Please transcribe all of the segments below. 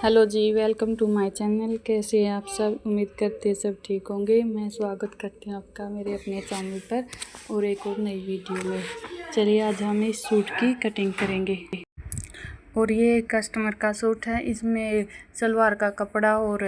Hello ji, welcome to my channel. कैसे हैं आप सब? उम्मीद करते हैं सब ठीक होंगे। मैं स्वागत करती हूँ आपका मेरे अपने चैनल पर और एक और नई वीडियो में। चलिए आज हम इस सूट की कटिंग करेंगे। और ये कस्टमर का सूट है। इसमें सलवार का कपड़ा और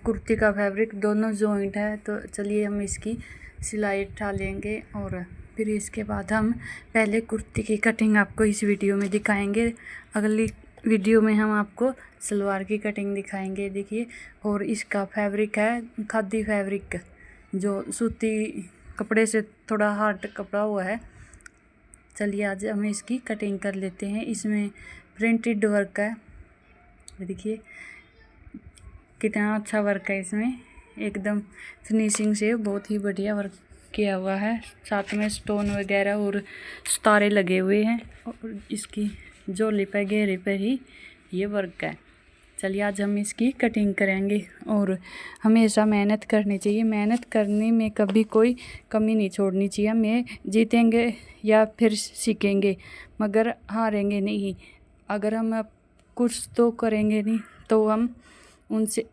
कुर्ती का फैब्रिक दोनों जॉइंट है। तो चलिए हम इसकी सिलाई उठा लेंगे और फिर इसके बाद हम पहले कुर्ती की कटिंग आपको इस वीडियो में दिखाएंगे। अगली वीडियो में हम आपको सलवार की कटिंग दिखाएंगे। देखिए, और इसका फैब्रिक है खादी फैब्रिक, जो सूती कपड़े से थोड़ा हार्ड कपड़ा हुआ है। चलिए आज हम इसकी कटिंग कर लेते हैं। इसमें प्रिंटेड वर्क है, देखिए कितना अच्छा वर्क है। इसमें एकदम फिनिशिंग से बहुत ही बढ़िया वर्क किया हुआ है। साथ में स्टोन वगैरह और सितारे लगे हुए हैं और इसकी झोली पर घेरे पर ही ये वर्क है। चलिए आज हम इसकी कटिंग करेंगे। और हमेशा मेहनत करनी चाहिए। मेहनत करने में कभी कोई कमी नहीं छोड़नी चाहिए। हमें जीतेंगे या फिर सीखेंगे, मगर हारेंगे नहीं। अगर हम अब कुछ तो करेंगे नहीं तो हम उनसे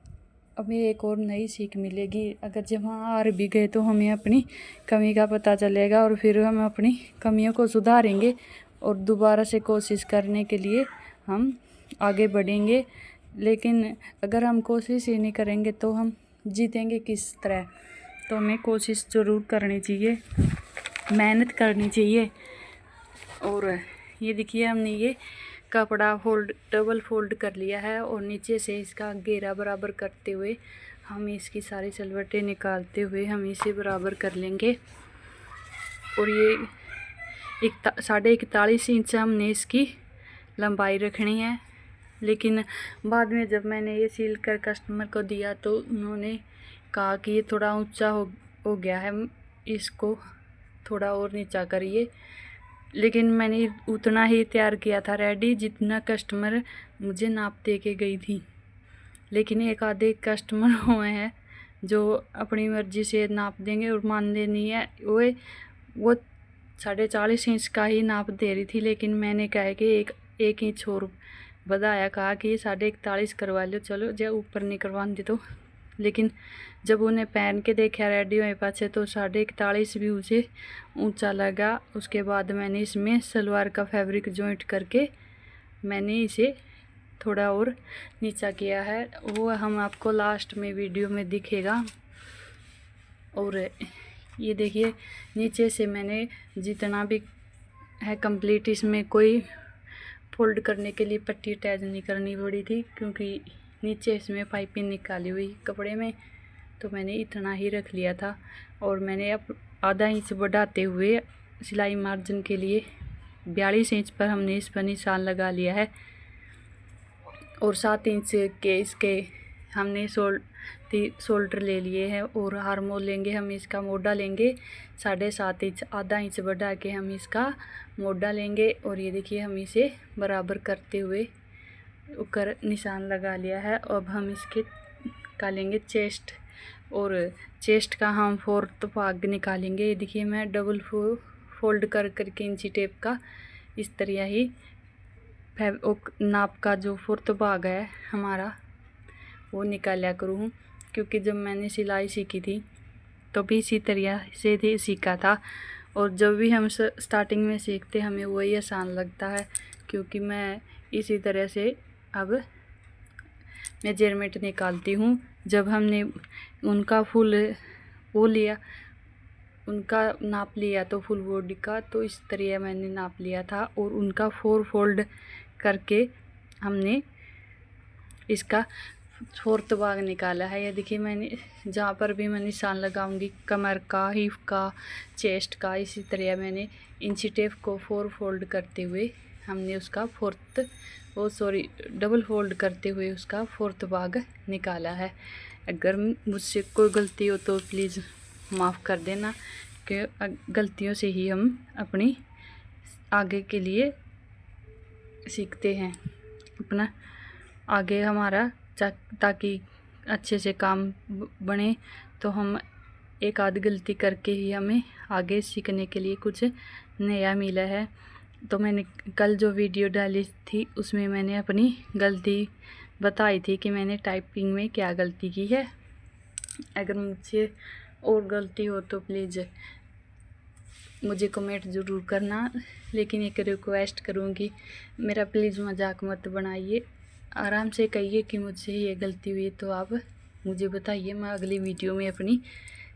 हमें एक और नई सीख मिलेगी। अगर जब हम हार भी गए तो हमें अपनी कमी का पता चलेगा और फिर हम अपनी कमियों को सुधारेंगे और दोबारा से कोशिश करने के लिए हम आगे बढ़ेंगे। लेकिन अगर हम कोशिश ही नहीं करेंगे तो हम जीतेंगे किस तरह? तो हमें कोशिश ज़रूर करनी चाहिए, मेहनत करनी चाहिए। और ये देखिए, हमने ये कपड़ा डबल फोल्ड कर लिया है और नीचे से इसका घेरा बराबर करते हुए हम इसकी सारी सलवटें निकालते हुए हम इसे बराबर कर लेंगे। और ये 41.5 इंच हमने इसकी लंबाई रखनी है। लेकिन बाद में जब मैंने ये सील कर कस्टमर को दिया तो उन्होंने कहा कि ये थोड़ा ऊंचा हो गया है, इसको थोड़ा और नीचा करिए। लेकिन मैंने उतना ही तैयार किया था रेडी जितना कस्टमर मुझे नाप दे के गई थी। लेकिन एक आधे कस्टमर हुए हैं जो अपनी मर्ज़ी से नाप देंगे और मानते नहीं है। वो 40.5 इंच का ही नाप दे रही थी, लेकिन मैंने कहा कि एक इंच और बढ़ाया, कहा कि ये 41.5 करवा लो, चलो जब ऊपर नहीं करवाते तो। लेकिन जब उन्हें पहन के देखा रेडी हुए पाछे तो 41.5 भी उसे ऊंचा लगा। उसके बाद मैंने इसमें सलवार का फैब्रिक जॉइंट करके मैंने इसे थोड़ा और नीचा किया है। वो हम आपको लास्ट में वीडियो में दिखेगा। और ये देखिए, नीचे से मैंने जितना भी है कंप्लीट, इसमें कोई फोल्ड करने के लिए पट्टी अटैच नहीं करनी पड़ी थी, क्योंकि नीचे इसमें पाइपिंग निकाली हुई कपड़े में, तो मैंने इतना ही रख लिया था। और मैंने अब आधा इंच बढ़ाते हुए सिलाई मार्जिन के लिए 42 इंच पर हमने इस पर निशान लगा लिया है। और 7 इंच के इसके हमने शोल्डर ले लिए हैं और हार्मोल लेंगे। हम इसका मोटा लेंगे 7.5 इंच, आधा इंच बढ़ा के हम इसका मोटा लेंगे। और ये देखिए, हम इसे बराबर करते हुए ऊपर निशान लगा लिया है। अब हम इसके निकालेंगे चेस्ट, और चेस्ट का हम 4th भाग निकालेंगे। ये देखिए, मैं डबल फोल्ड करके इंची टेप का इस तरह ही नाप का जो 4th भाग है हमारा वो निकाला करूँ, क्योंकि जब मैंने सिलाई सीखी थी तो भी इसी तरह से ही सीखा था। और जब भी हम स्टार्टिंग में सीखते हमें वही आसान लगता है, क्योंकि मैं इसी तरह से अब मेजरमेंट निकालती हूँ। जब हमने उनका उनका नाप लिया तो फुल बॉडी का, तो इस तरह मैंने नाप लिया था और उनका 4 फोल्ड करके हमने इसका 4th भाग निकाला है। ये देखिए, मैंने जहाँ पर भी मैं निशान लगाऊंगी कमर का, हिप का, चेस्ट का, इसी तरह मैंने इंची टेप को 4 फोल्ड करते हुए हमने उसका डबल फोल्ड करते हुए उसका 4th भाग निकाला है। अगर मुझसे कोई गलती हो तो प्लीज़ माफ़ कर देना, कि गलतियों से ही हम अपनी आगे के लिए सीखते हैं, अपना आगे हमारा ताकि अच्छे से काम बने। तो हम एक आध गलती करके ही हमें आगे सीखने के लिए कुछ नया मिला है। तो मैंने कल जो वीडियो डाली थी उसमें मैंने अपनी गलती बताई थी कि मैंने टाइपिंग में क्या गलती की है। अगर मुझसे और गलती हो तो प्लीज़ मुझे कमेंट ज़रूर करना, लेकिन एक रिक्वेस्ट करूँगी, मेरा प्लीज़ मजाक मत बनाइए, आराम से कहिए कि मुझसे ये गलती हुई तो आप मुझे बताइए। मैं अगली वीडियो में अपनी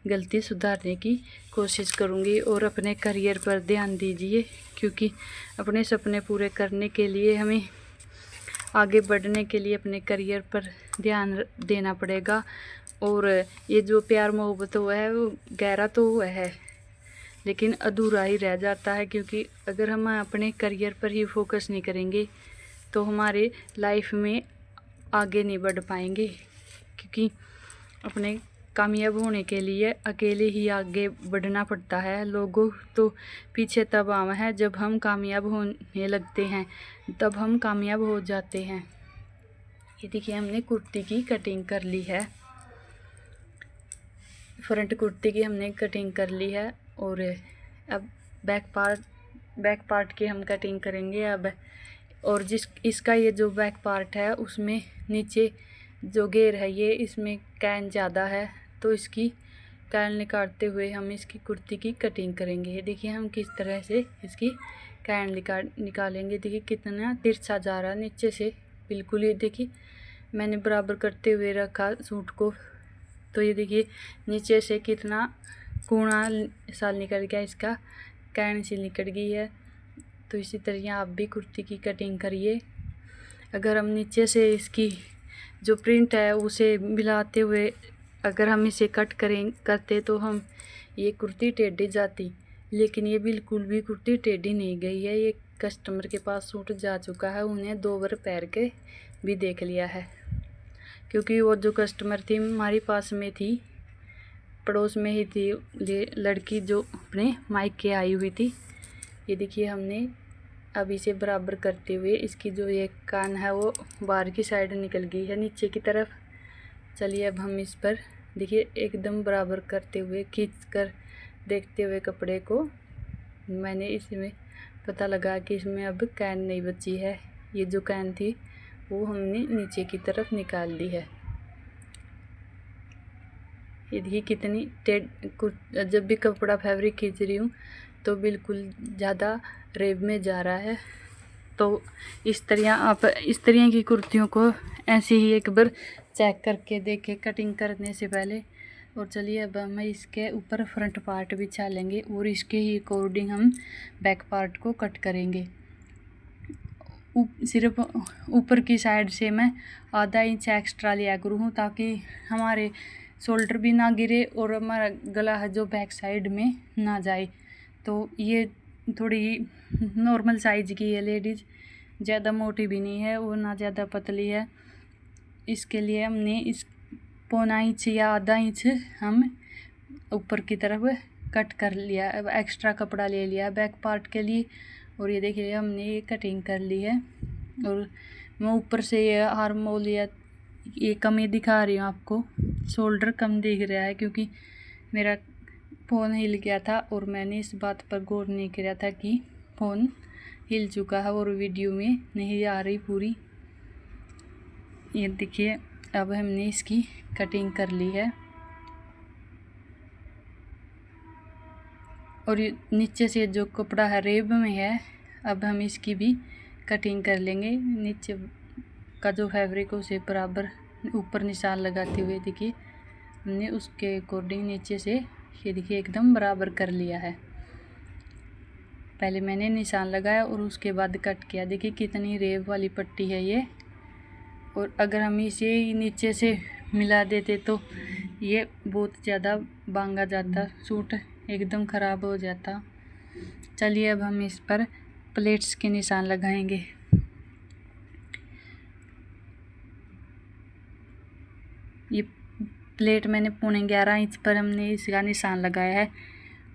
गलती सुधारने की कोशिश करूँगी। और अपने करियर पर ध्यान दीजिए, क्योंकि अपने सपने पूरे करने के लिए, हमें आगे बढ़ने के लिए अपने करियर पर ध्यान देना पड़ेगा। और ये जो प्यार मोहब्बत हुआ है वो गहरा तो हुआ है, लेकिन अधूरा ही रह जाता है, क्योंकि अगर हम अपने करियर पर ही फोकस नहीं करेंगे तो हमारे लाइफ में आगे नहीं बढ़ पाएंगे। क्योंकि अपने कामयाब होने के लिए अकेले ही आगे बढ़ना पड़ता है। लोगों तो पीछे तब आवा है जब हम कामयाब होने लगते हैं, तब हम कामयाब हो जाते हैं। ये देखिए हमने कुर्ती की कटिंग कर ली है, फ्रंट कुर्ती की हमने कटिंग कर ली है। और अब बैक पार्ट की हम कटिंग करेंगे अब। और इसका ये जो बैक पार्ट है उसमें नीचे जो घेर है ये इसमें कैन ज़्यादा है, तो इसकी कैन निकालते हुए हम इसकी कुर्ती की कटिंग करेंगे। ये देखिए हम किस तरह से इसकी कैन निकालेंगे। देखिए कितना तिरछा जा रहा है नीचे से, बिल्कुल ही देखिए मैंने बराबर करते हुए रखा सूट को, तो ये देखिए नीचे से कितना कूणा साल निकल गया, इसका कैन सी निकल गई है। तो इसी तरह आप भी कुर्ती की कटिंग करिए। अगर हम नीचे से इसकी जो प्रिंट है उसे मिलाते हुए अगर हम इसे कट करते तो हम ये कुर्ती टेढ़ी जाती, लेकिन ये बिल्कुल भी कुर्ती टेढ़ी नहीं गई है। ये कस्टमर के पास सूट जा चुका है, उन्हें 2 बार पहन के भी देख लिया है, क्योंकि वो जो कस्टमर थी हमारे पास में थी, पड़ोस में ही थी, ये लड़की जो अपने मायके आई हुई थी। ये देखिए हमने अब इसे बराबर करते हुए इसकी जो ये कान है वो बाहर की साइड निकल गई है नीचे की तरफ। चलिए अब हम इस पर देखिए एकदम बराबर करते हुए खींच कर देखते हुए कपड़े को, मैंने इसमें पता लगा कि इसमें अब कैन नहीं बची है। ये जो कैन थी वो हमने नीचे की तरफ निकाल ली है। ये देखिए कितनी जब भी कपड़ा फैब्रिक खींच रही हूँ तो बिल्कुल ज़्यादा रेब में जा रहा है। तो इस तरह आप इस तरह की कुर्तियों को ऐसे ही एक बार चेक करके देखें कटिंग करने से पहले। और चलिए अब हम इसके ऊपर फ्रंट पार्ट बिछा लेंगे और इसके ही अकॉर्डिंग हम बैक पार्ट को कट करेंगे। सिर्फ ऊपर की साइड से मैं आधा इंच एक्स्ट्रा लिया करूँ ताकि हमारे शोल्डर भी ना गिरे और हमारा गला है जो बैक साइड में ना जाए। तो ये थोड़ी नॉर्मल साइज़ की है लेडीज़, ज़्यादा मोटी भी नहीं है और ना ज़्यादा पतली है। इसके लिए हमने इस 1.25 इंच या आधा इंच हम ऊपर की तरफ कट कर लिया, अब एक्स्ट्रा कपड़ा ले लिया बैक पार्ट के लिए। और ये देखिए हमने ये कटिंग कर ली है। और मैं ऊपर से ये आर्म होल या ये कमी दिखा रही हूँ आपको, शोल्डर कम दिख रहा है क्योंकि मेरा फ़ोन हिल गया था और मैंने इस बात पर गौर नहीं किया था कि फ़ोन हिल चुका है और वीडियो में नहीं आ रही पूरी। ये देखिए अब हमने इसकी कटिंग कर ली है। और ये नीचे से जो कपड़ा है रेब में है, अब हम इसकी भी कटिंग कर लेंगे। नीचे का जो फैब्रिक उसे बराबर ऊपर निशान लगाते हुए देखिए हमने उसके अकॉर्डिंग नीचे से ये देखिए एकदम बराबर कर लिया है। पहले मैंने निशान लगाया और उसके बाद कट किया। देखिए कितनी रेब वाली पट्टी है ये। और अगर हम इसे नीचे से मिला देते तो ये बहुत ज़्यादा बांगा जाता, सूट एकदम ख़राब हो जाता। चलिए अब हम इस पर प्लेट्स के निशान लगाएंगे। ये प्लेट मैंने 11.25 इंच पर हमने इसका निशान लगाया है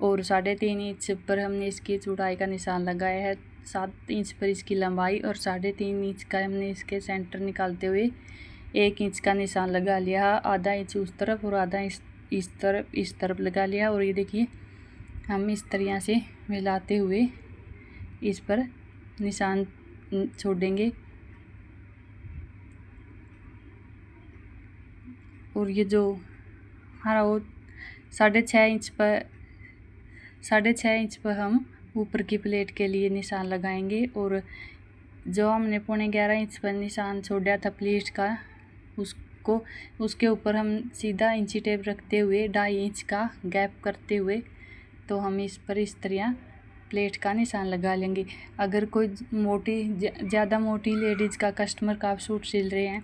और 3.5 इंच पर हमने इसकी चौड़ाई का निशान लगाया है। 7 इंच पर इसकी लंबाई और 3.5 इंच का हमने इसके सेंटर निकालते हुए 1 इंच का निशान लगा लिया। आधा इंच उस तरफ और आधा इंच इस तरफ लगा लिया। और ये देखिए हम इस तरह से मिलाते हुए इस पर निशान छोड़ेंगे। और ये जो हमारा वो 6.5 इंच पर हम ऊपर की प्लेट के लिए निशान लगाएंगे। और जो हमने 11.5 इंच पर निशान छोड़ा था प्लेट का, उसके ऊपर हम सीधा इंची टेप रखते हुए 2.5 इंच का गैप करते हुए तो हम इस पर इस तरह प्लेट का निशान लगा लेंगे। अगर कोई ज़्यादा मोटी लेडीज़ का कस्टमर का आप सूट सिल रहे हैं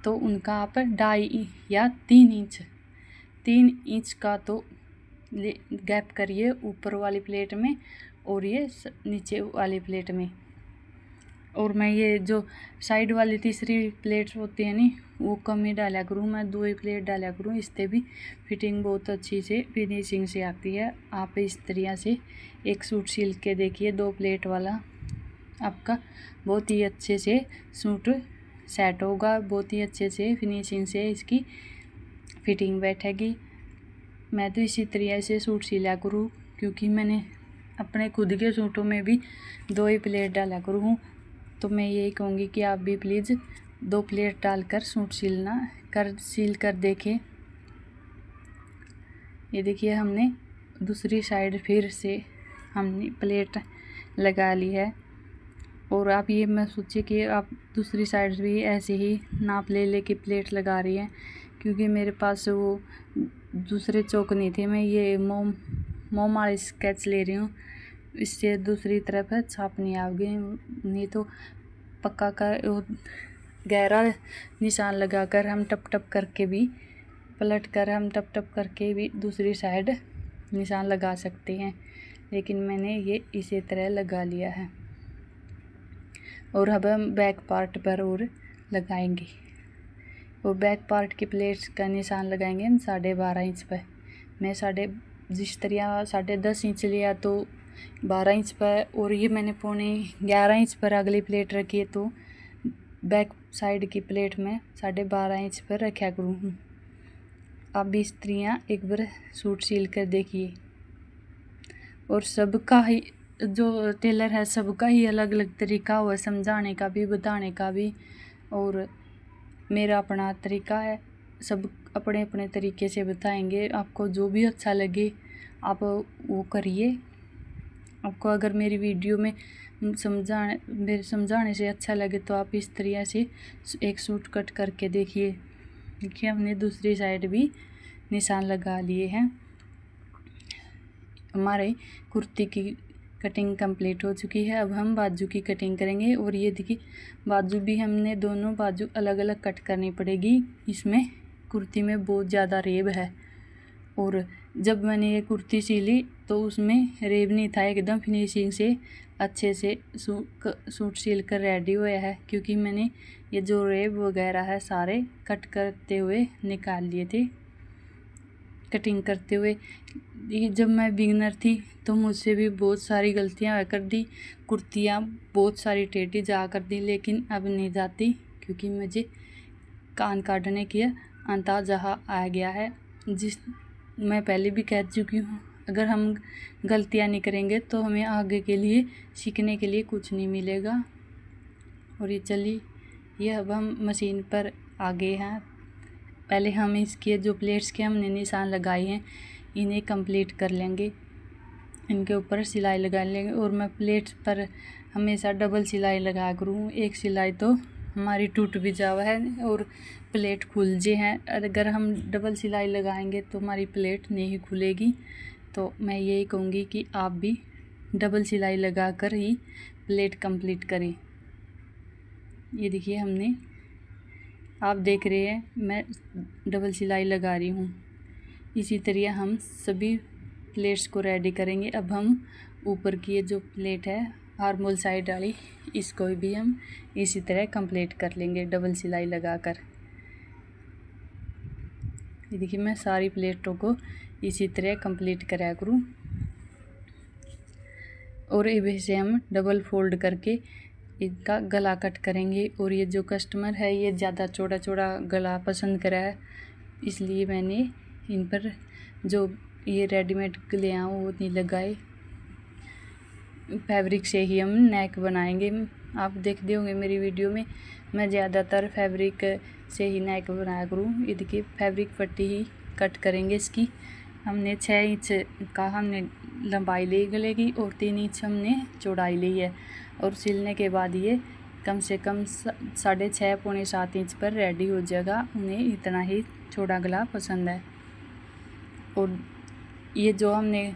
तो उनका आप 2.5 या 3 इंच का तो गैप करिए ऊपर वाली प्लेट में और ये नीचे वाली प्लेट में। और मैं ये जो साइड वाली तीसरी प्लेट होती है नी, वो कम ही डाला करूँ, मैं 2 ही प्लेट डाला करूँ। इससे भी फिटिंग बहुत अच्छी से फिनिशिंग से आती है। आप इस तरह से एक सूट सिल के देखिए 2 प्लेट वाला, आपका बहुत ही अच्छे से सूट सेट होगा, बहुत ही अच्छे से फिनिशिंग से इसकी फिटिंग बैठेगी। मैं तो इसी तरह से सूट सिला करूँ, क्योंकि मैंने अपने खुद के सूटों में भी 2 ही प्लेट डाला करूँ। तो मैं यही कहूँगी कि आप भी प्लीज़ 2 प्लेट डालकर सूट सिल कर देखें। ये देखिए हमने दूसरी साइड फिर से हमने प्लेट लगा ली है। और आप ये मत सोचिए कि आप दूसरी साइड भी ऐसे ही नाप ले के प्लेट लगा रही हैं, क्योंकि मेरे पास वो दूसरे चौक नहीं थे। मैं ये मोम वाले स्केच ले रही हूँ, इससे दूसरी तरफ छाप नहीं आएगी। नहीं तो पक्का का गहरा निशान लगाकर हम टप करके भी पलट कर हम टप करके भी दूसरी साइड निशान लगा सकते हैं, लेकिन मैंने ये इसी तरह लगा लिया है। और अब हम बैक पार्ट पर और लगाएंगे, और बैक पार्ट की प्लेट्स का निशान लगाएंगे हम 12.5 इंच पर। मैं जिस तरह 10.5 इंच लिया तो 12 इंच पर, और ये मैंने 11.5 इंच पर अगली प्लेट रखी है, तो बैक साइड की प्लेट में 12.5 इंच पर रखा करूँ। अब इस तरह एक बार सूट सिल कर देखिए। और सबका ही जो टेलर है सबका ही अलग अलग तरीका हुआ समझाने का भी, बताने का भी, और मेरा अपना तरीका है। सब अपने अपने तरीके से बताएंगे, आपको जो भी अच्छा लगे आप वो करिए। आपको अगर मेरी वीडियो में मेरे समझाने से अच्छा लगे तो आप इस तरह से एक सूट कट करके देखिए। देखिए हमने दूसरी साइड भी निशान लगा लिए हैं। हमारे कुर्ती की कटिंग कंप्लीट हो चुकी है। अब हम बाजू की कटिंग करेंगे। और ये देखिए बाजू भी हमने दोनों बाजू अलग अलग कट करनी पड़ेगी। इसमें कुर्ती में बहुत ज़्यादा रेब है, और जब मैंने ये कुर्ती सिली तो उसमें रेब नहीं था, एकदम फिनिशिंग से अच्छे से सूट सिल कर रेडी हुआ है, क्योंकि मैंने ये जो रेब वगैरह है सारे कट करते हुए निकाल लिए थे कटिंग करते हुए। जब मैं बिगिनर थी तो मुझसे भी बहुत सारी गलतियां हुआ कर दी, कुर्तियाँ बहुत सारी टेढ़ी जा कर दी, लेकिन अब नहीं जाती, क्योंकि मुझे कान काटने की अंदाज़ा आ गया है। मैं पहले भी कह चुकी हूँ, अगर हम गलतियाँ नहीं करेंगे तो हमें आगे के लिए सीखने के लिए कुछ नहीं मिलेगा। और ये चलिए ये अब हम मशीन पर आ गए हैं। पहले हम इसके जो प्लेट्स के हमने निशान लगाए हैं इन्हें कंप्लीट कर लेंगे, इनके ऊपर सिलाई लगा लेंगे। और मैं प्लेट्स पर हमेशा डबल सिलाई लगा करूँ, एक सिलाई तो हमारी टूट भी जावा है और प्लेट खुल जे हैं। अगर हम डबल सिलाई लगाएंगे तो हमारी प्लेट नहीं खुलेगी। तो मैं यही कहूँगी कि आप भी डबल सिलाई लगा कर ही प्लेट कंप्लीट करें। ये देखिए हमने, आप देख रहे हैं मैं डबल सिलाई लगा रही हूँ। इसी तरह हम सभी प्लेट्स को रेडी करेंगे। अब हम ऊपर की ये जो प्लेट है आर्मोल साइड वाली, इसको भी हम इसी तरह कंप्लीट कर लेंगे डबल सिलाई लगाकर। ये देखिए मैं सारी प्लेटों को इसी तरह कंप्लीट करा करूँ। और इसे हम डबल फोल्ड करके इनका गला कट करेंगे। और ये जो कस्टमर है ये ज़्यादा चौड़ा चौड़ा गला पसंद करा है, इसलिए मैंने इन पर जो ये रेडीमेड गले हैं वो नहीं लगाए, फैब्रिक से ही हम नेक बनाएंगे। आप देखते होंगे मेरी वीडियो में, मैं ज़्यादातर फैब्रिक से ही नेक बनाया करूँ। ये देखिए फैब्रिक पट्टी ही कट करेंगे इसकी। हमने 6 इंच का हमने लंबाई ली गले की और 3 इंच हमने चौड़ाई ली है। और सिलने के बाद ये कम से कम 6.5 पौने 7 इंच पर रेडी हो जाएगा। उन्हें इतना ही चौड़ा गला पसंद है। और ये जो हमने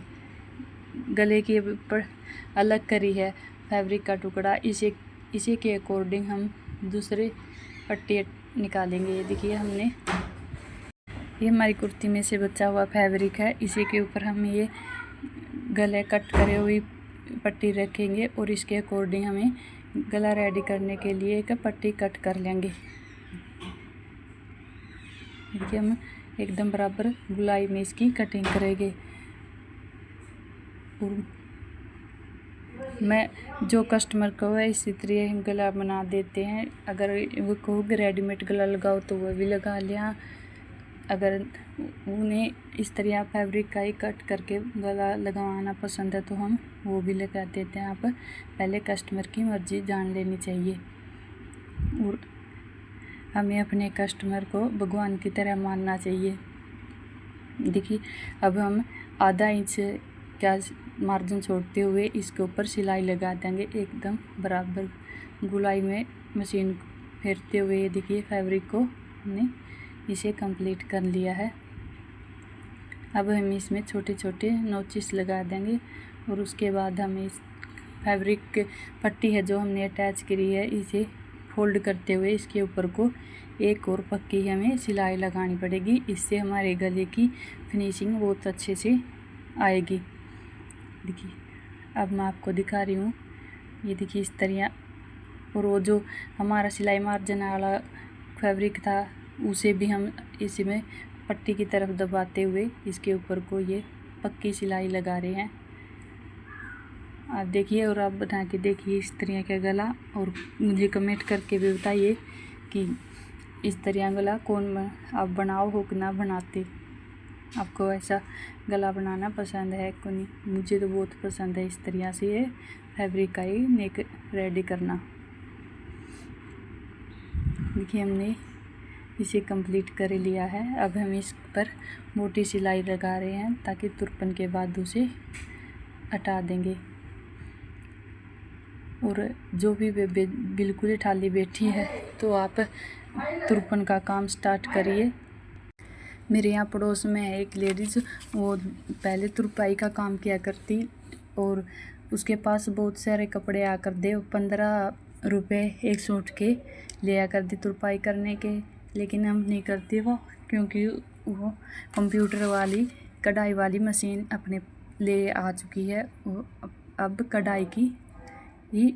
गले के ऊपर अलग करी है फैब्रिक का टुकड़ा, इसी के अकॉर्डिंग हम दूसरे पट्टी निकालेंगे। ये देखिए हमने, ये हमारी कुर्ती में से बचा हुआ फैब्रिक है, इसी के ऊपर हम ये गले कट करे हुई पट्टी रखेंगे और इसके अकॉर्डिंग हमें गला रेडी करने के लिए एक पट्टी कट कर लेंगे। देखिए हम एकदम बराबर गुलाई में इसकी कटिंग करेंगे। और मैं जो कस्टमर को है इसी तरह हम गला बना देते हैं। अगर वो कहोगे रेडीमेड गला लगाओ तो वो भी लगा लिया। अगर उन्हें इस तरह फैब्रिक का ही कट करके गला लगवाना पसंद है तो हम वो भी लगा देते हैं। आप पहले कस्टमर की मर्ज़ी जान लेनी चाहिए और हमें अपने कस्टमर को भगवान की तरह मानना चाहिए। देखिए अब हम आधा इंच का मार्जिन छोड़ते हुए इसके ऊपर सिलाई लगा देंगे एकदम बराबर गुलाई में मशीन फेरते हुए। ये देखिए फैब्रिक को हमने इसे कंप्लीट कर लिया है। अब हम इसमें छोटे छोटे नोचिस लगा देंगे और उसके बाद हम इस फैब्रिक पट्टी है जो हमने अटैच करी है इसे फोल्ड करते हुए इसके ऊपर को एक और पक्की हमें सिलाई लगानी पड़ेगी। इससे हमारे गले की फिनिशिंग बहुत अच्छे से आएगी। देखिए अब मैं आपको दिखा रही हूँ। ये देखिए इस तरह, और वो जो हमारा सिलाई मार्जिन वाला फैब्रिक था उसे भी हम इसमें पट्टी की तरफ दबाते हुए इसके ऊपर को ये पक्की सिलाई लगा रहे हैं। आप देखिए और आप बना के देखिए इस तरह का गला, और मुझे कमेंट करके भी बताइए कि इस तरह गला कौन आप बनाओ हो कि ना बनाते, आपको ऐसा गला बनाना पसंद है कि नहीं। मुझे तो बहुत पसंद है इस तरह से ये फैब्रिक का ही नेक रेडी करना। देखिए हमने इसे कंप्लीट कर लिया है। अब हम इस पर मोटी सिलाई लगा रहे हैं ताकि तुरपन के बाद उसे हटा देंगे। और जो भी बिल्कुल ही ठाली बैठी है तो आप तुरपन का काम स्टार्ट करिए। मेरे यहाँ पड़ोस में है एक लेडीज़, वो पहले तुरपाई का काम किया करती और उसके पास बहुत सारे कपड़े आकर दे 15 रुपये एक सूट के ले आकर दी तुरपाई करने के। लेकिन हम नहीं करते वो, क्योंकि वो कंप्यूटर वाली कढ़ाई वाली मशीन अपने ले आ चुकी है। वो अब कढ़ाई की ही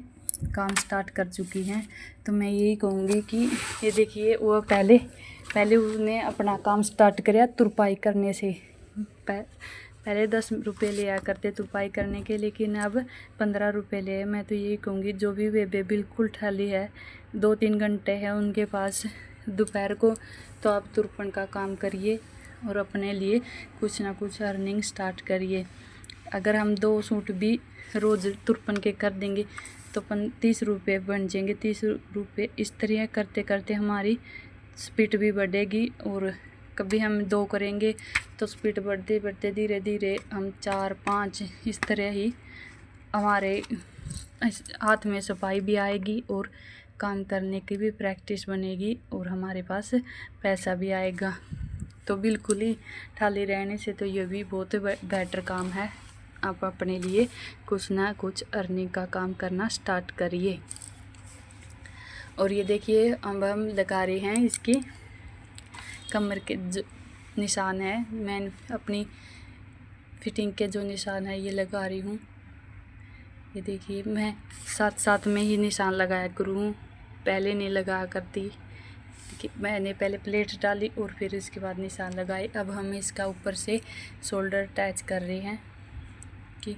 काम स्टार्ट कर चुकी हैं। तो मैं यही कहूँगी कि ये देखिए वो पहले उसने अपना काम स्टार्ट किया तुरपाई करने से। पहले 10 रुपये लिया करते तुरपाई करने के, लेकिन अब 15 रुपये ले। मैं तो यही कहूँगी जो भी बेबे बिल्कुल ठाली है 2-3 घंटे है उनके पास दोपहर को, तो आप तुरपन का काम करिए और अपने लिए कुछ ना कुछ अर्निंग स्टार्ट करिए। अगर हम 2 सूट भी रोज़ तुरपन के कर देंगे तो 30 रुपये बन जाएंगे। 30 रुपये इस तरह करते करते हमारी स्पीड भी बढ़ेगी। और कभी हम 2 करेंगे तो स्पीड बढ़ते बढ़ते धीरे धीरे हम 4-5 इस तरह ही हमारे हाथ में सफाई भी आएगी और काम करने की भी प्रैक्टिस बनेगी और हमारे पास पैसा भी आएगा। तो बिल्कुल ही ठाली रहने से तो ये भी बहुत बेटर काम है। आप अपने लिए कुछ ना कुछ अर्निंग का काम करना स्टार्ट करिए। और ये देखिए अब हम लगा रहे हैं इसकी कमर के जो निशान है, मैं अपनी फिटिंग के जो निशान है ये लगा रही हूँ। ये देखिए मैं साथ साथ में ही निशान लगाया करूँ, पहले नहीं लगा करती। देखिए मैंने पहले प्लेट डाली और फिर इसके बाद निशान लगाए। अब हम इसका ऊपर से शोल्डर अटैच कर रहे हैं कि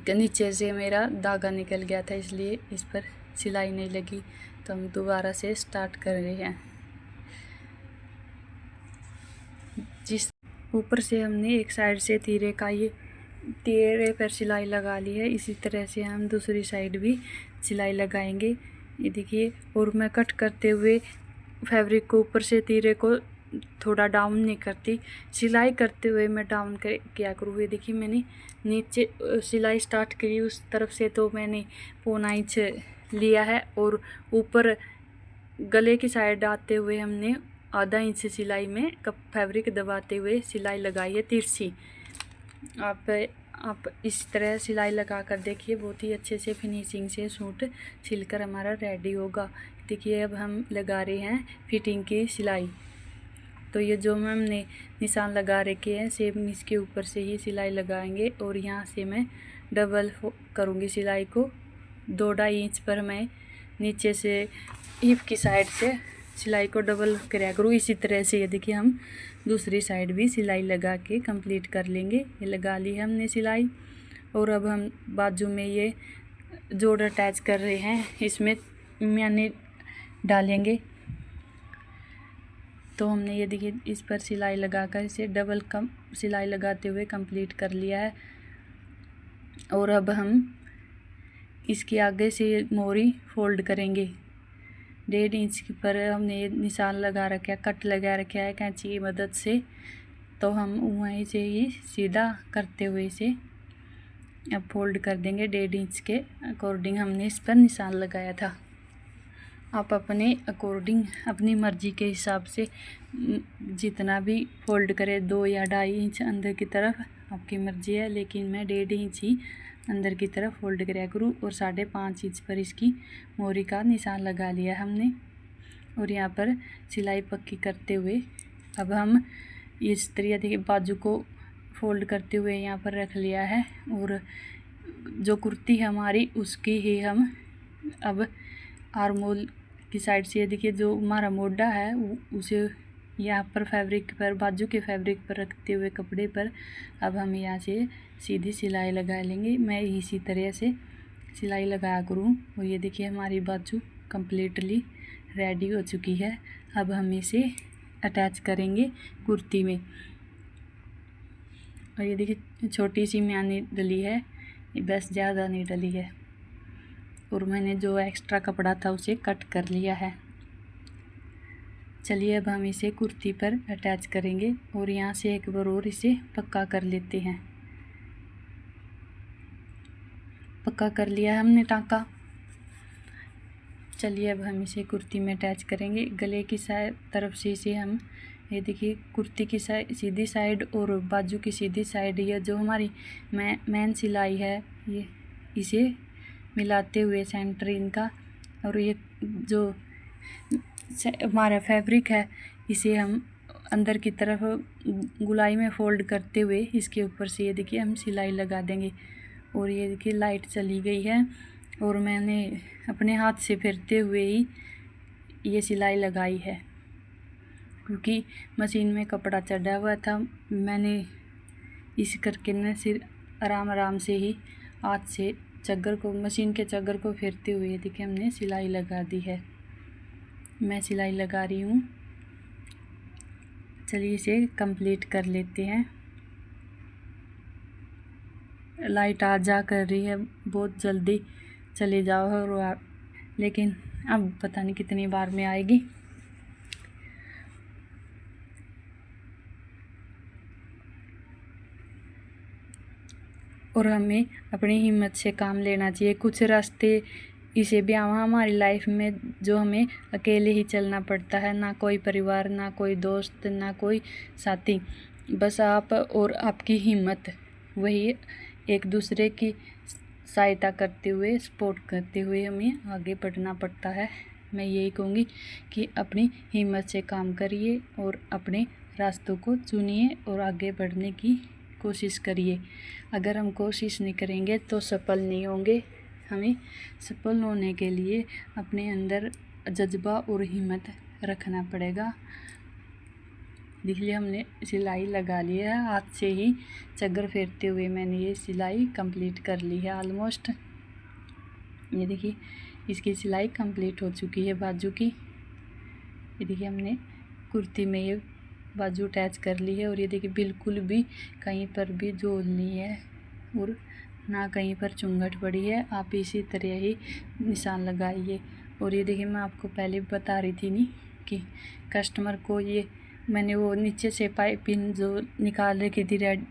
नीचे से मेरा धागा निकल गया था इसलिए इस पर सिलाई नहीं लगी। तो हम दोबारा से स्टार्ट कर रहे हैं। जिस ऊपर से हमने एक साइड से तीरे का ये तिरे पर सिलाई लगा ली है। इसी तरह से हम दूसरी साइड भी सिलाई लगाएंगे। ये देखिए, और मैं कट करते हुए फैब्रिक को ऊपर से तिरे को थोड़ा डाउन नहीं करती, सिलाई करते हुए मैं डाउन कर किया करूँ। ये देखिए, मैंने नीचे सिलाई स्टार्ट करी उस तरफ से, तो मैंने 1.25 इंच लिया है, और ऊपर गले की साइड आते हुए हमने आधा इंच सिलाई में कप फैब्रिक दबाते हुए सिलाई लगाई है तिरछी। आप इस तरह सिलाई लगा कर देखिए, बहुत ही अच्छे से फिनिशिंग से सूट सिलकर हमारा रेडी होगा। देखिए, अब हम लगा रहे हैं फिटिंग की सिलाई। तो ये जो हमने निशान लगा रखे हैं, सेम इसके ऊपर से ही सिलाई लगाएंगे, और यहाँ से मैं डबल करूँगी सिलाई को। 2.5 इंच पर मैं नीचे से हिप की साइड से सिलाई को डबल कराया करूँ। इसी तरह से ये देखिए, हम दूसरी साइड भी सिलाई लगा के कंप्लीट कर लेंगे। ये लगा ली हमने सिलाई, और अब हम बाजू में ये जोड़ अटैच कर रहे हैं, इसमें मैंने डालेंगे। तो हमने ये देखिए, इस पर सिलाई लगाकर इसे डबल सिलाई लगाते हुए कंप्लीट कर लिया है। और अब हम इसके आगे से मोरी फोल्ड करेंगे। 1.5 इंच पर हमने ये निशान लगा रखा है, कट लगा रखा है कैंची की मदद से। तो हम वहीं से ही सीधा करते हुए इसे अब फोल्ड कर देंगे। 1.5 इंच के अकॉर्डिंग हमने इस पर निशान लगाया था। आप अपने अकॉर्डिंग, अपनी मर्ज़ी के हिसाब से जितना भी फोल्ड करें, 2 या 2.5 इंच अंदर की तरफ, आपकी मर्ज़ी है। लेकिन मैं 1.5 इंच ही अंदर की तरफ फोल्ड कराया करूँ, और 5.5 इंच पर इसकी मोरी का निशान लगा लिया हमने। और यहाँ पर सिलाई पक्की करते हुए अब हम इस तरह देखिए, बाजू को फोल्ड करते हुए यहाँ पर रख लिया है, और जो कुर्ती है हमारी, उसकी ही हम अब आर्मोल की साइड से, देखिए जो हमारा मोढा है उसे यहाँ पर फैब्रिक पर, बाजू के फैब्रिक पर रखते हुए कपड़े पर अब हम यहाँ से सीधी सिलाई लगा लेंगे। मैं इसी तरह से सिलाई लगाया करूँ। और ये देखिए, हमारी बाजू कम्प्लीटली रेडी हो चुकी है। अब हम इसे अटैच करेंगे कुर्ती में। और ये देखिए, छोटी सी म्यानी डली है, बस ज़्यादा नहीं डली है, और मैंने जो एक्स्ट्रा कपड़ा था उसे कट कर लिया है। चलिए, अब हम इसे कुर्ती पर अटैच करेंगे, और यहाँ से एक बार और इसे पक्का कर लेते हैं। पक्का कर लिया हमने टाँका। चलिए, अब हम इसे कुर्ती में अटैच करेंगे। गले की तरफ से इसे हम, ये देखिए, कुर्ती की सीधी साइड और बाजू की सीधी साइड, ये जो हमारी मेन सिलाई है, ये इसे मिलाते हुए सेंटर इनका, और ये जो हमारा फैब्रिक है, इसे हम अंदर की तरफ गुलाई में फोल्ड करते हुए इसके ऊपर से, ये देखिए, हम सिलाई लगा देंगे। और ये देखिए, लाइट चली गई है, और मैंने अपने हाथ से फेरते हुए ही ये सिलाई लगाई है, क्योंकि मशीन में कपड़ा चढ़ा हुआ था। मैंने इस करके न सिर आराम आराम से ही हाथ से चग्गर को, मशीन के चग्गर को फेरते हुए देखिए, हमने सिलाई लगा दी है। मैं सिलाई लगा रही हूँ। चलिए, इसे कंप्लीट कर लेते हैं। लाइट आ जा कर रही है, बहुत जल्दी चले जाओ, और लेकिन अब पता नहीं कितनी बार में आएगी। और हमें अपनी हिम्मत से काम लेना चाहिए। कुछ रास्ते इसे भी हमारी लाइफ में जो हमें अकेले ही चलना पड़ता है, ना कोई परिवार, ना कोई दोस्त, ना कोई साथी, बस आप और आपकी हिम्मत, वही एक दूसरे की सहायता करते हुए, सपोर्ट करते हुए हमें आगे बढ़ना पड़ता है। मैं यही कहूँगी कि अपनी हिम्मत से काम करिए, और अपने रास्तों को चुनिए, और आगे बढ़ने की कोशिश करिए। अगर हम कोशिश नहीं करेंगे तो सफल नहीं होंगे। हमें सफल होने के लिए अपने अंदर जज्बा और हिम्मत रखना पड़ेगा। देखिए, हमने सिलाई लगा ली है, हाथ से ही चग्गर फेरते हुए मैंने ये सिलाई कंप्लीट कर ली है ऑलमोस्ट। ये देखिए, इसकी सिलाई कंप्लीट हो चुकी है बाजू की। ये देखिए, हमने कुर्ती में ये बाजू अटैच कर ली है, और ये देखिए, बिल्कुल भी कहीं पर भी झोल नहीं है। और ना कहीं पर चुंगट पड़ी है। आप इसी तरह ही निशान लगाइए। और ये देखिए, मैं आपको पहले बता रही थी नहीं कि कस्टमर को ये मैंने वो नीचे से पाइपिंग जो निकाल रखी थी रेड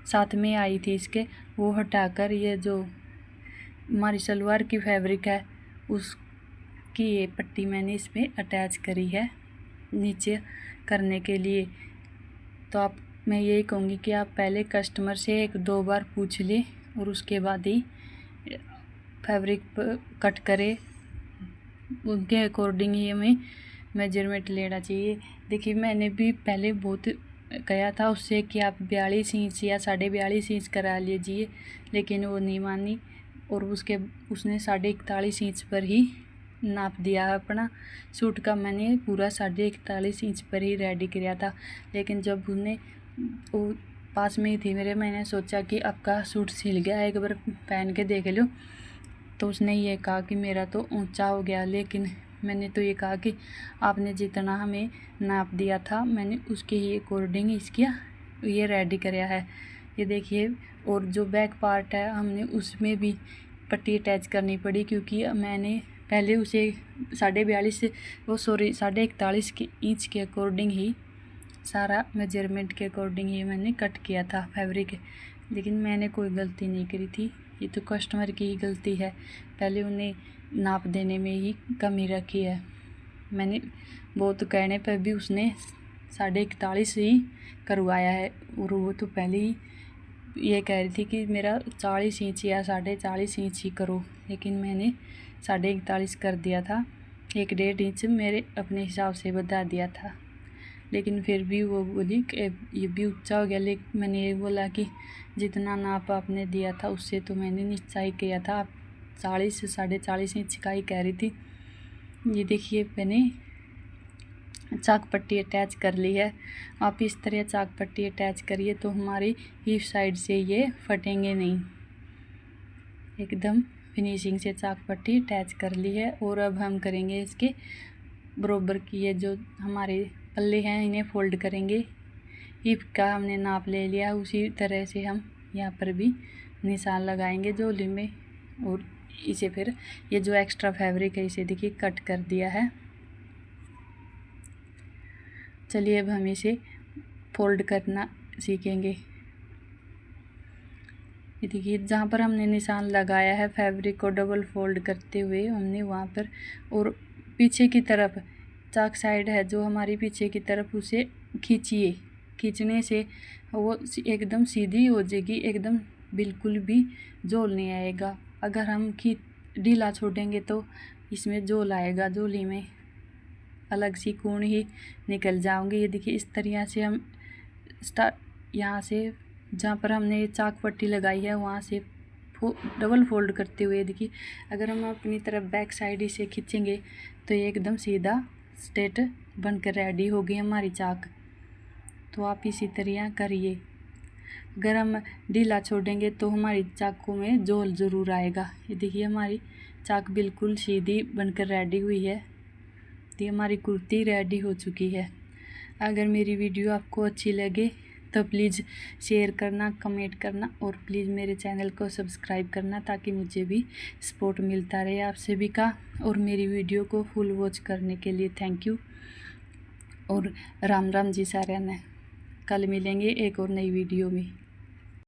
साथ में आई थी इसके, वो हटाकर ये जो हमारी सलवार की फैब्रिक है उसकी ये पट्टी मैंने इसमें अटैच करी है नीचे करने के लिए। तो आप मैं यही कहूँगी कि आप पहले कस्टमर से 1-2 बार पूछ लें और उसके बाद ही फैब्रिक कट करें। उनके अकॉर्डिंग ही हमें मेजरमेंट लेना चाहिए। देखिए, मैंने भी पहले बहुत कहा था उससे कि आप 42 इंच या 42.5 इंच करा लीजिए, लेकिन वो नहीं मानी और उसने 41.5 इंच पर ही नाप दिया अपना सूट का। मैंने पूरा 41.5 इंच पर ही रेडी किया था, लेकिन जब उन्हें वो पास में ही थी मेरे, मैंने सोचा कि आपका सूट सिल गया, एक बार पहन के देख लो। तो उसने ये कहा कि मेरा तो ऊंचा हो गया, लेकिन मैंने तो ये कहा कि आपने जितना हमें नाप दिया था मैंने उसके ही अकॉर्डिंग इसकी ये रेडी कराया है। ये देखिए, और जो बैक पार्ट है हमने उसमें भी पट्टी अटैच करनी पड़ी, क्योंकि मैंने पहले उसे 41.5 इंच के अकॉर्डिंग ही सारा मेजरमेंट के अकॉर्डिंग ही मैंने कट किया था फैब्रिक। लेकिन मैंने कोई गलती नहीं करी थी, ये तो कस्टमर की ही गलती है, पहले उन्हें नाप देने में ही कमी रखी है। मैंने बहुत कहने पर भी उसने 41.5 ही करवाया है, और वो तो पहले ही ये कह रही थी कि मेरा 40 इंच या 40.5 इंच ही करो, लेकिन मैंने 41.5 कर दिया था। 1-1.5 इंच मेरे अपने हिसाब से बता दिया था, लेकिन फिर भी वो बोली कि ये भी ऊंचा हो गया। लेकिन मैंने ये बोला कि जितना नाप आपने दिया था उससे तो मैंने नीचा ही किया था, आप 40 से 40.5 इंच का ही कह रही थी। ये देखिए, मैंने चाक पट्टी अटैच कर ली है। आप इस तरह चाक पट्टी अटैच करिए तो हमारी हिप साइड से ये फटेंगे नहीं। एकदम फिनिशिंग से चाक पट्टी अटैच कर ली है। और अब हम करेंगे इसके बराबर की ये जो हमारे पल्ले हैं इन्हें फोल्ड करेंगे। हिप का हमने नाप ले लिया, उसी तरह से हम यहाँ पर भी निशान लगाएंगे जोली में। और इसे फिर ये जो एक्स्ट्रा फैब्रिक है इसे देखिए कट कर दिया है। चलिए अब हम इसे फोल्ड करना सीखेंगे। ये देखिए, जहाँ पर हमने निशान लगाया है फैब्रिक को डबल फोल्ड करते हुए हमने वहाँ पर, और पीछे की तरफ चाक साइड है जो हमारी पीछे की तरफ, उसे खींचिए। खींचने से वो एकदम सीधी हो जाएगी, एकदम बिल्कुल भी झोल नहीं आएगा। अगर हम ढीला छोड़ेंगे तो इसमें झोल आएगा, झोली में अलग सी कोण ही निकल जाओगे। ये देखिए, इस तरह से हम यहाँ से जहाँ पर हमने चाक पट्टी लगाई है वहाँ से डबल फोल्ड करते हुए देखिए, अगर हम अपनी तरफ बैक साइड इसे खींचेंगे तो ये एकदम सीधा स्ट्रेट बनकर रेडी होगी हमारी चाक। तो आप इसी तरह करिए। अगर हम ढीला छोड़ेंगे तो हमारी चाकों में झोल ज़रूर आएगा। ये देखिए, हमारी चाक बिल्कुल सीधी बनकर रेडी हुई है। ये हमारी कुर्ती रेडी हो चुकी है। अगर मेरी वीडियो आपको अच्छी लगे तो प्लीज़ शेयर करना, कमेंट करना और प्लीज़ मेरे चैनल को सब्सक्राइब करना, ताकि मुझे भी सपोर्ट मिलता रहे आप सभी का। और मेरी वीडियो को फुल वॉच करने के लिए थैंक यू और राम राम जी सारे ने। कल मिलेंगे एक और नई वीडियो में।